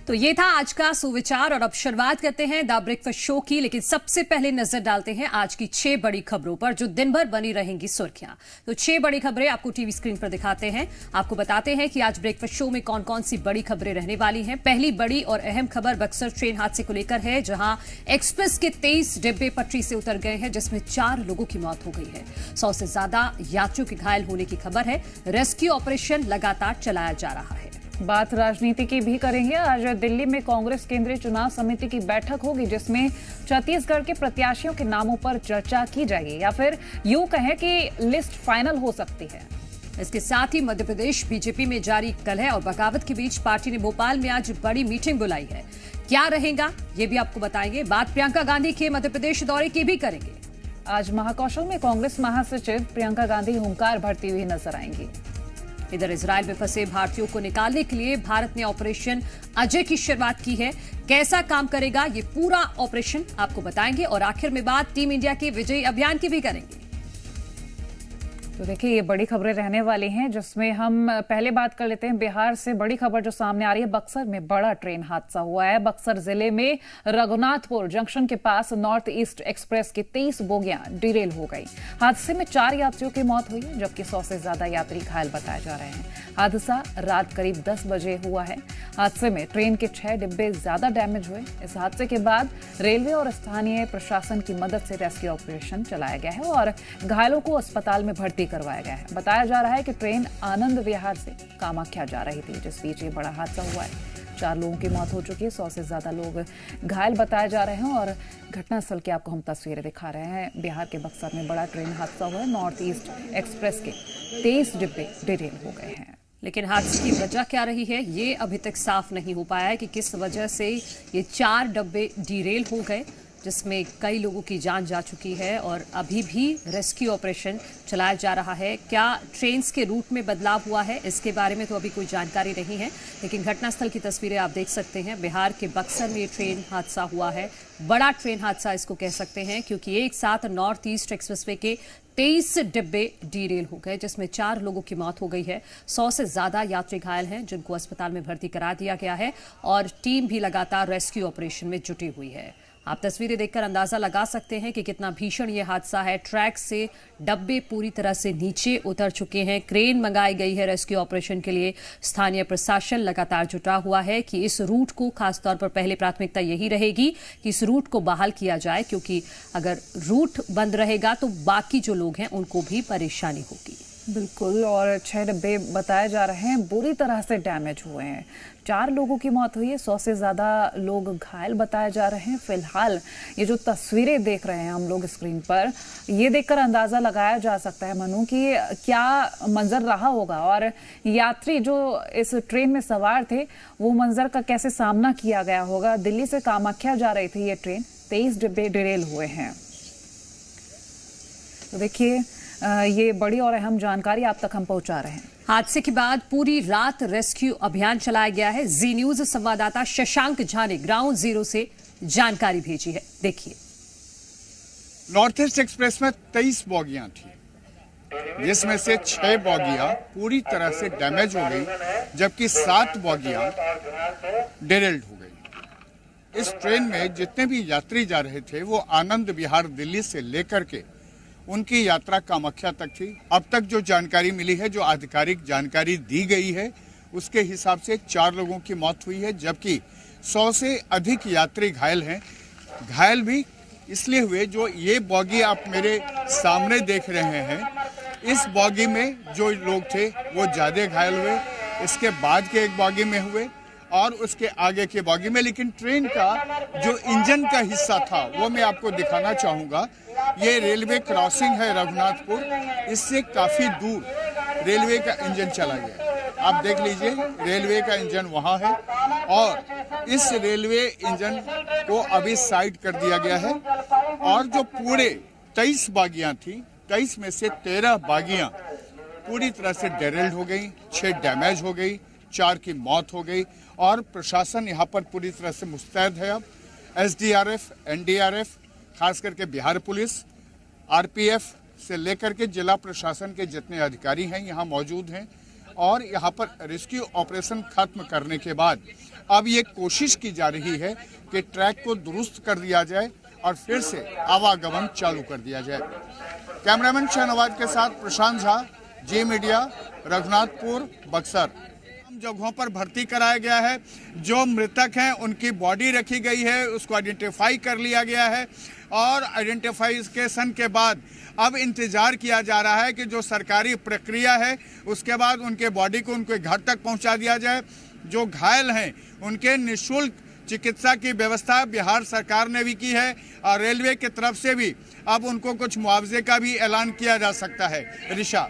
तो ये था आज का सुविचार और अब शुरुआत करते हैं द ब्रेकफास्ट शो की। लेकिन सबसे पहले नजर डालते हैं आज की 6 बड़ी खबरों पर जो दिन भर बनी रहेंगी सुर्खियां। तो 6 बड़ी खबरें आपको टीवी स्क्रीन पर दिखाते हैं। आपको बताते हैं कि आज ब्रेकफास्ट शो में कौन कौन सी बड़ी खबरें रहने वाली हैं। पहली बड़ी और अहम खबर बक्सर ट्रेन हादसे को लेकर है, जहां एक्सप्रेस के 23 डिब्बे पटरी से उतर गए हैं, जिसमें 4 लोगों की मौत हो गई है। 100 से ज्यादा यात्रियों के घायल होने की खबर है। रेस्क्यू ऑपरेशन लगातार चलाया जा रहा है। बात राजनीति की भी करेंगे। आज दिल्ली में कांग्रेस केंद्रीय चुनाव समिति की बैठक होगी, जिसमें छत्तीसगढ़ के प्रत्याशियों के नामों पर चर्चा की जाएगी, या फिर यूं कहें कि लिस्ट फाइनल हो सकती है। इसके साथ ही मध्य प्रदेश बीजेपी में जारी कलह और बगावत के बीच पार्टी ने भोपाल में आज बड़ी मीटिंग बुलाई है। क्या रहेगा ये भी आपको बताएंगे। बात प्रियंका गांधी के मध्य प्रदेश दौरे की भी करेंगे। आज महाकौशल में कांग्रेस महासचिव प्रियंका गांधी हुंकार भरती हुई नजर आएंगी। इधर इजरायल में फंसे भारतीयों को निकालने के लिए भारत ने ऑपरेशन अजय की शुरुआत की है। कैसा काम करेगा ये पूरा ऑपरेशन आपको बताएंगे और आखिर में बात टीम इंडिया के विजयी अभियान की भी करेंगे। तो देखिए, ये बड़ी खबरें रहने वाली हैं, जिसमें हम पहले बात कर लेते हैं बिहार से। बड़ी खबर जो सामने आ रही है, बक्सर में बड़ा ट्रेन हादसा हुआ है। बक्सर जिले में रघुनाथपुर जंक्शन के पास नॉर्थ ईस्ट एक्सप्रेस की 23 बोगियां डिरेल हो गई। हादसे में 4 यात्रियों की मौत हुई है, जबकि 100 से ज्यादा यात्री घायल बताए जा रहे हैं। हादसा रात करीब 10 बजे हुआ है। हादसे में ट्रेन के 6 डिब्बे ज्यादा डैमेज हुए। इस हादसे के बाद रेलवे और स्थानीय प्रशासन की मदद से रेस्क्यू ऑपरेशन चलाया गया है और घायलों को अस्पताल में भर्ती करवाया गया है। बताया जा रहा है कि ट्रेन आनंद विहार से कामाख्या जा रही थी, जिस बीच ये बड़ा हादसा हुआ है। 4 लोगों की मौत हो चुकी है, 100 से ज्यादा लोग घायल बताए जा रहे हैं और घटनास्थल की आपको हम तस्वीरें दिखा रहे हैं। बिहार के बक्सर में बड़ा ट्रेन हादसा हुआ है। नॉर्थ ईस्ट एक्सप्रेस के 23 डिब्बे डिरेल हो गए हैं। लेकिन हादसे की वजह क्या रही है ये अभी तक साफ नहीं हो पाया है कि किस वजह से ये 4 डिब्बे डिरेल हो गए, जिसमें कई लोगों की जान जा चुकी है और अभी भी रेस्क्यू ऑपरेशन चलाया जा रहा है। क्या ट्रेन के रूट में बदलाव हुआ है, इसके बारे में तो अभी कोई जानकारी नहीं है, लेकिन घटनास्थल की तस्वीरें आप देख सकते हैं। बिहार के बक्सर में ट्रेन हादसा हुआ है। बड़ा ट्रेन हादसा इसको कह सकते हैं, क्योंकि एक साथ नॉर्थ ईस्ट एक्सप्रेसवे के 23 डिब्बे डीरेल हो गए, जिसमें 4 लोगों की मौत हो गई है। 100 से ज्यादा यात्री घायल हैं, जिनको अस्पताल में भर्ती करा दिया गया है और टीम भी लगातार रेस्क्यू ऑपरेशन में जुटी हुई है। आप तस्वीरें देखकर अंदाजा लगा सकते हैं कि कितना भीषण यह हादसा है। ट्रैक से डब्बे पूरी तरह से नीचे उतर चुके हैं। क्रेन मंगाई गई है रेस्क्यू ऑपरेशन के लिए। स्थानीय प्रशासन लगातार जुटा हुआ है कि इस रूट को, खासतौर पर पहले प्राथमिकता यही रहेगी कि इस रूट को बहाल किया जाए, क्योंकि अगर रूट बंद रहेगा तो बाकी जो लोग हैं उनको भी परेशानी होगी। बिल्कुल, और 6 डिब्बे बताए जा रहे हैं बुरी तरह से डैमेज हुए हैं। 4 लोगों की मौत हुई है, 100 से ज़्यादा लोग घायल बताए जा रहे हैं। फिलहाल ये जो तस्वीरें देख रहे हैं हम लोग स्क्रीन पर, ये देखकर अंदाज़ा लगाया जा सकता है मनु कि क्या मंजर रहा होगा और यात्री जो इस ट्रेन में सवार थे वो मंजर का कैसे सामना किया गया होगा। दिल्ली से कामाख्या जा रही थी ये ट्रेन, 23 डिब्बे डिरेल हुए हैं। तो देखिए, ये बड़ी और अहम जानकारी आप तक हम पहुंचा रहे हैं। हादसे के बाद पूरी रात रेस्क्यू अभियान चलाया गया है। जी न्यूज संवाददाता शशांक झा ने ग्राउंड जीरो से जानकारी भेजी है, देखिए। नॉर्थ ईस्ट एक्सप्रेस में 23 बोगियां थी, जिसमें से 6 बोगियां पूरी तरह से डैमेज हो गई, जबकि 7 बोगियां डिरेल्ड हो गई। इस ट्रेन में जितने भी यात्री जा रहे थे वो आनंद विहार दिल्ली से लेकर के उनकी यात्रा कामाख्या तक थी। अब तक जो जानकारी मिली है, जो आधिकारिक जानकारी दी गई है, उसके हिसाब से 4 लोगों की मौत हुई है, जबकि 100 से अधिक यात्री घायल हैं। घायल भी इसलिए हुए, जो ये बॉगी आप मेरे सामने देख रहे हैं, इस बॉगी में जो लोग थे वो ज़्यादा घायल हुए, इसके बाद के एक बॉगी में हुए और उसके आगे के बॉगी में। लेकिन ट्रेन का जो इंजन का हिस्सा था वो मैं आपको दिखाना चाहूँगा। ये रेलवे क्रॉसिंग है रघुनाथपुर, इससे काफ़ी दूर रेलवे का इंजन चला गया। आप देख लीजिए, रेलवे का इंजन वहाँ है और इस रेलवे इंजन को अभी साइड कर दिया गया है। और जो पूरे 23 बागियाँ थी, 23 में से 13 बागियाँ पूरी तरह से डेरेल्ड हो गई, 6 डैमेज हो गई, 4 की मौत हो गई और प्रशासन यहाँ पर पूरी तरह से मुस्तैद है। अब SDRF, NDRF, खास करके बिहार पुलिस, RPF से लेकर के जिला प्रशासन के जितने अधिकारी हैं यहाँ मौजूद हैं और यहाँ पर रेस्क्यू ऑपरेशन खत्म करने के बाद अब ये कोशिश की जा रही है कि ट्रैक को दुरुस्त कर दिया जाए और फिर से आवागमन चालू कर दिया जाए। कैमरामैन शहनवाज के साथ प्रशांत झा, जी मीडिया, रघुनाथपुर, बक्सर। जगहों पर भर्ती कराया गया है। जो मृतक हैं उनकी बॉडी रखी गई है, उसको आइडेंटिफाई कर लिया गया है और आइडेंटिफिकेशन के बाद अब इंतजार किया जा रहा है कि जो सरकारी प्रक्रिया है उसके बाद उनके बॉडी को उनके घर तक पहुंचा दिया जाए। जो घायल हैं उनके निःशुल्क चिकित्सा की व्यवस्था बिहार सरकार ने भी की है और रेलवे की तरफ से भी अब उनको कुछ मुआवजे का भी ऐलान किया जा सकता है। ऋषा,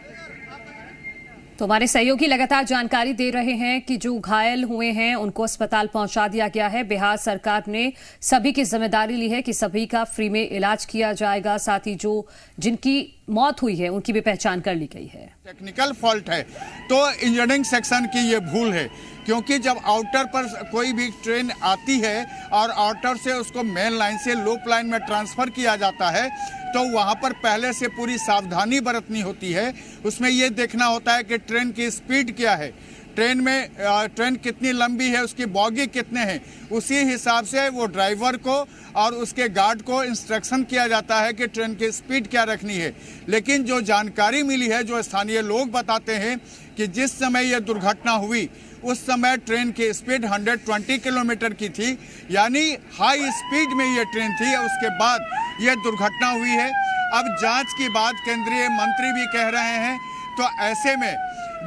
तो हमारे सहयोगी लगातार जानकारी दे रहे हैं कि जो घायल हुए हैं उनको अस्पताल पहुंचा दिया गया है। बिहार सरकार ने सभी की जिम्मेदारी ली है कि सभी का फ्री में इलाज किया जाएगा। साथ ही जो जिनकी मौत हुई है उनकी भी पहचान कर ली गई है। टेक्निकल फॉल्ट है तो इंजीनियरिंग सेक्शन की ये भूल है, क्योंकि जब आउटर पर कोई भी ट्रेन आती है और आउटर से उसको मेन लाइन से लूप लाइन में ट्रांसफर किया जाता है तो वहाँ पर पहले से पूरी सावधानी बरतनी होती है। उसमें ये देखना होता है कि ट्रेन की स्पीड क्या है, ट्रेन कितनी लंबी है, उसकी बॉगी कितने हैं। उसी हिसाब से वो ड्राइवर को और उसके गार्ड को इंस्ट्रक्शन किया जाता है कि ट्रेन की स्पीड क्या रखनी है। लेकिन जो जानकारी मिली है, जो स्थानीय लोग बताते हैं कि जिस समय यह दुर्घटना हुई उस समय ट्रेन की स्पीड 120 किलोमीटर की थी, यानी हाई स्पीड में ये ट्रेन थी। उसके बाद ये दुर्घटना हुई है। अब जांच की बात केंद्रीय मंत्री भी कह रहे हैं, तो ऐसे में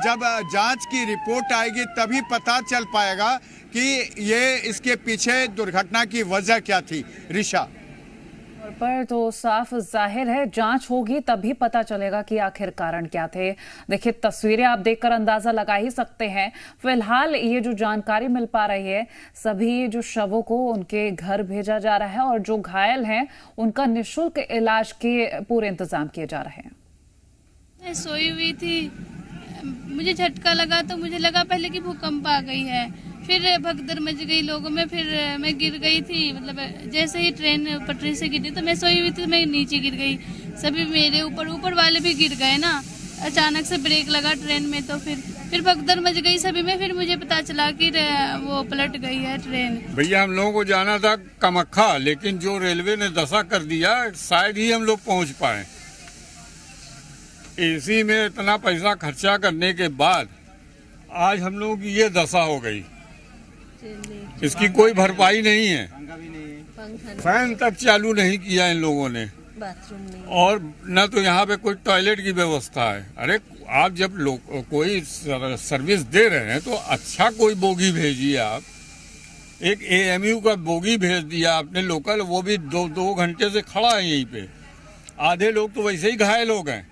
जब जांच की रिपोर्ट आएगी तभी पता चल पाएगा कि ये इसके पीछे दुर्घटना की वजह क्या थी। ऋषा, पर तो साफ जाहिर है जांच होगी तभी पता चलेगा कि आखिर कारण क्या थे। देखिए, तस्वीरें आप देखकर अंदाजा लगा ही सकते हैं। फिलहाल ये जो जानकारी मिल पा रही है, सभी जो शवों को उनके घर भेजा जा रहा है और जो घायल हैं उनका निःशुल्क इलाज के पूरे इंतजाम किए जा रहे हैं। मैं सोई हुई थी, मुझे झटका लगा तो मुझे लगा पहले कि भूकंप आ गई है, फिर भगदड़ मच गई लोगों में, फिर मैं गिर गई थी। मतलब जैसे ही ट्रेन पटरी से गिरी तो मैं सोई हुई थी, मैं नीचे गिर गई। सभी मेरे ऊपर वाले भी गिर गए ना। अचानक से ब्रेक लगा ट्रेन में तो फिर भगदड़ मच गई सभी में। फिर मुझे पता चला कि वो पलट गई है ट्रेन। भैया, हम लोगों को जाना था कामाख्या, लेकिन जो रेलवे ने दशा कर दिया शायद ही हम लोग पहुंच पाए। एसी में इतना पैसा खर्चा करने के बाद आज हम लोगों की ये दशा हो गई। इसकी कोई भरपाई नहीं है। फैन तक चालू नहीं किया इन लोगों ने, और न तो यहाँ पे कोई टॉयलेट की व्यवस्था है। अरे आप जब कोई सर्विस दे रहे हैं तो अच्छा कोई बोगी भेजिए। आप एक एएमयू का बोगी भेज दिया आपने लोकल, वो भी दो घंटे से खड़ा है यहीं पे। आधे लोग तो वैसे ही घायल हो गए।